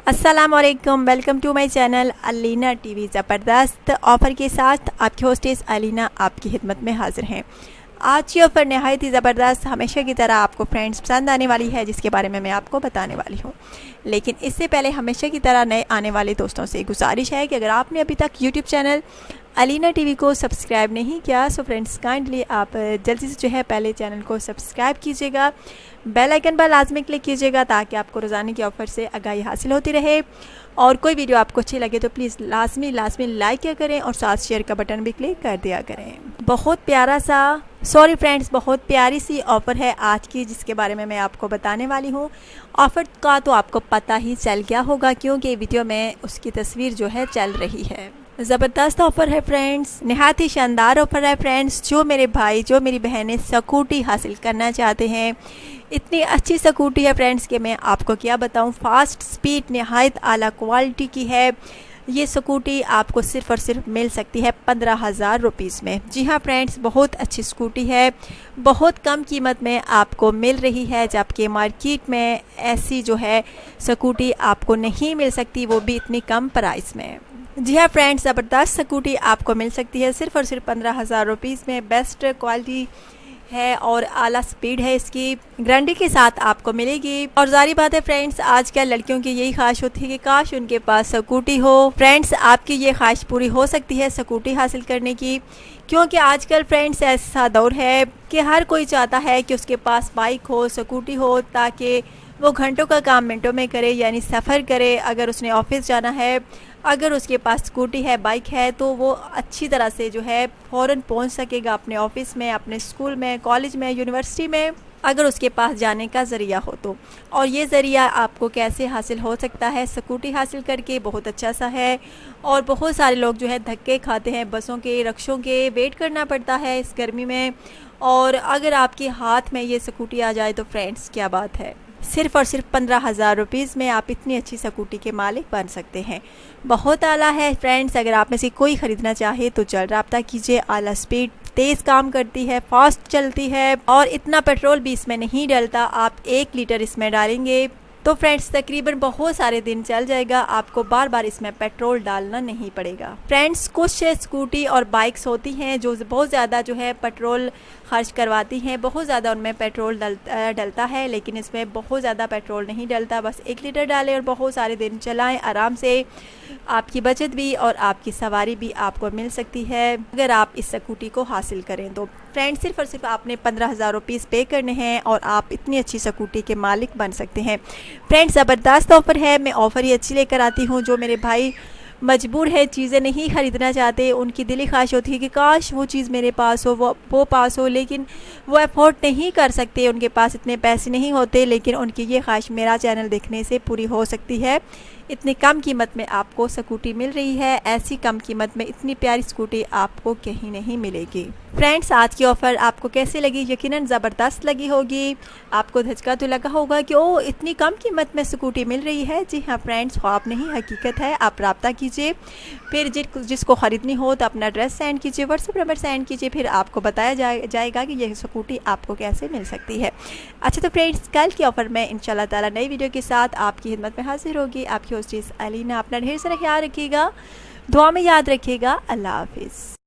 अस्सलामुअलैकुम, welcome to my channel Alina TV. ज़बरदस्त offer के साथ आपकी होस्टेस अलीना आपकी खिदमत में हाजिर हैं। आज ये ऑफ़र नहायत ही ज़बरदस्त हमेशा की तरह आपको फ्रेंड्स पसंद आने वाली है, जिसके बारे में मैं आपको बताने वाली हूँ। लेकिन इससे पहले हमेशा की तरह नए आने वाले दोस्तों से गुजारिश है कि अगर आपने अभी तक यूट्यूब चैनल अलीना टीवी को सब्सक्राइब नहीं किया सो फ्रेंड्स काइंडली आप जल्दी से जो है पहले चैनल को सब्सक्राइब कीजिएगा, बेल आइकन पर लाजमी क्लिक कीजिएगा ताकि आपको रोज़ाना की ऑफ़र से आगाही हासिल होती रहे। और कोई वीडियो आपको अच्छी लगे तो प्लीज़ लाजमी लाइक किया करें और साथ शेयर का बटन भी क्लिक कर दिया करें। बहुत प्यारी सी ऑफ़र है आज की, जिसके बारे में मैं आपको बताने वाली हूँ। ऑफ़र का तो आपको पता ही चल गया होगा क्योंकि वीडियो में उसकी तस्वीर जो है चल रही है। ज़बरदस्त ऑफ़र है फ्रेंड्स, नहायत ही शानदार ऑफ़र है फ्रेंड्स। जो मेरे भाई जो मेरी बहनें स्कूटी हासिल करना चाहते हैं, इतनी अच्छी स्कूटी है फ्रेंड्स कि मैं आपको क्या बताऊं। फास्ट स्पीड नहायत आला क्वालिटी की है। ये स्कूटी आपको सिर्फ़ और सिर्फ मिल सकती है 15,000 रुपीज़ में। जी हाँ फ्रेंड्स, बहुत अच्छी स्कूटी है, बहुत कम कीमत में आपको मिल रही है, जबकि मार्केट में ऐसी जो है स्कूटी आपको नहीं मिल सकती, वो भी इतनी कम प्राइस में। जी हाँ फ्रेंड्स, ज़बरदस्त स्कूटी आपको मिल सकती है सिर्फ़ और सिर्फ 15,000 रुपीज़ में। बेस्ट क्वालिटी है और आला स्पीड है, इसकी गारंटी के साथ आपको मिलेगी। और जारी बात है फ्रेंड्स, आजकल लड़कियों की यही ख्वाहिश होती है कि काश उनके पास स्कूटी हो। फ्रेंड्स, आपकी ये ख्वाहिश पूरी हो सकती है स्कूटी हासिल करने की, क्योंकि आजकल फ्रेंड्स ऐसा दौर है कि हर कोई चाहता है कि उसके पास बाइक हो, स्कूटी हो, ताकि वो घंटों का काम मिनटों में करे, यानी सफ़र करे। अगर उसने ऑफिस जाना है, अगर उसके पास स्कूटी है, बाइक है, तो वो अच्छी तरह से जो है फ़ौरन पहुंच सकेगा अपने ऑफिस में, अपने स्कूल में, कॉलेज में, यूनिवर्सिटी में, अगर उसके पास जाने का ज़रिया हो तो। और ये ज़रिया आपको कैसे हासिल हो सकता है? स्कूटी हासिल करके, बहुत अच्छा सा है। और बहुत सारे लोग जो है धक्के खाते हैं, बसों के, रिक्शों के, वेट करना पड़ता है इस गर्मी में। और अगर आपके हाथ में ये स्कूटी आ जाए तो फ्रेंड्स क्या बात है, सिर्फ़ और सिर्फ 15,000 रुपीज़ में आप इतनी अच्छी स्कूटी के मालिक बन सकते हैं। बहुत आला है फ्रेंड्स, अगर आप में से कोई ख़रीदना चाहे तो जल्द रब्ता कीजिए। आला स्पीड, तेज़ काम करती है, फास्ट चलती है और इतना पेट्रोल भी इसमें नहीं डलता। आप 1 लीटर इसमें डालेंगे तो फ्रेंड्स तकरीबन बहुत सारे दिन चल जाएगा, आपको बार बार इसमें पेट्रोल डालना नहीं पड़ेगा। फ्रेंड्स, कुछ स्कूटी और बाइक्स होती हैं जो बहुत ज़्यादा जो है पेट्रोल खर्च करवाती हैं, बहुत ज़्यादा उनमें पेट्रोल डलता है, लेकिन इसमें बहुत ज़्यादा पेट्रोल नहीं डलता। बस 1 लीटर डालें और बहुत सारे दिन चलाएं आराम से। आपकी बचत भी और आपकी सवारी भी आपको मिल सकती है अगर आप इस स्कूटी को हासिल करें तो। फ्रेंड्स, सिर्फ़ और सिर्फ आपने 15,000 रुपीज़ पे करने हैं और आप इतनी अच्छी स्कूटी के मालिक बन सकते हैं। फ्रेंड्स, ज़बरदस्त ऑफ़र है, मैं ऑफ़र ही अच्छी लेकर आती हूँ। जो मेरे भाई मजबूर है, चीज़ें नहीं ख़रीदना चाहते, उनकी दिली ख्वाहिश होती है कि काश वो चीज़ मेरे पास हो, वो पास हो, लेकिन वो अफोर्ड नहीं कर सकते, उनके पास इतने पैसे नहीं होते। लेकिन उनकी ये ख्वाहिश मेरा चैनल देखने से पूरी हो सकती है। इतनी कम कीमत में आपको स्कूटी मिल रही है, ऐसी कम कीमत में इतनी प्यारी स्कूटी आपको कहीं नहीं मिलेगी। फ्रेंड्स, आज की ऑफ़र आपको कैसी लगी? यकीनन ज़बरदस्त लगी होगी। आपको धचका तो लगा होगा कि ओ इतनी कम कीमत में स्कूटी मिल रही है। जी हाँ फ्रेंड्स, ख्वाब नहीं हकीकत है। आप रब्ता कीजिए, फिर जिसको ख़रीदनी हो तो अपना एड्रेस सेंड कीजिए, व्हाट्सएप नंबर सेंड कीजिए, फिर आपको बताया जाएगा कि यह स्कूटी आपको कैसे मिल सकती है। अच्छा तो फ्रेंड्स, कल की ऑफ़र में इंशाल्लाह ताला नई वीडियो के साथ आपकी खिदमत में हाजिर होगी आपकी होस्टेस अलीना। अपना ढेर सारा ख्याल रखिएगा, दुआ में याद रखिएगा। अल्लाह हाफिज़।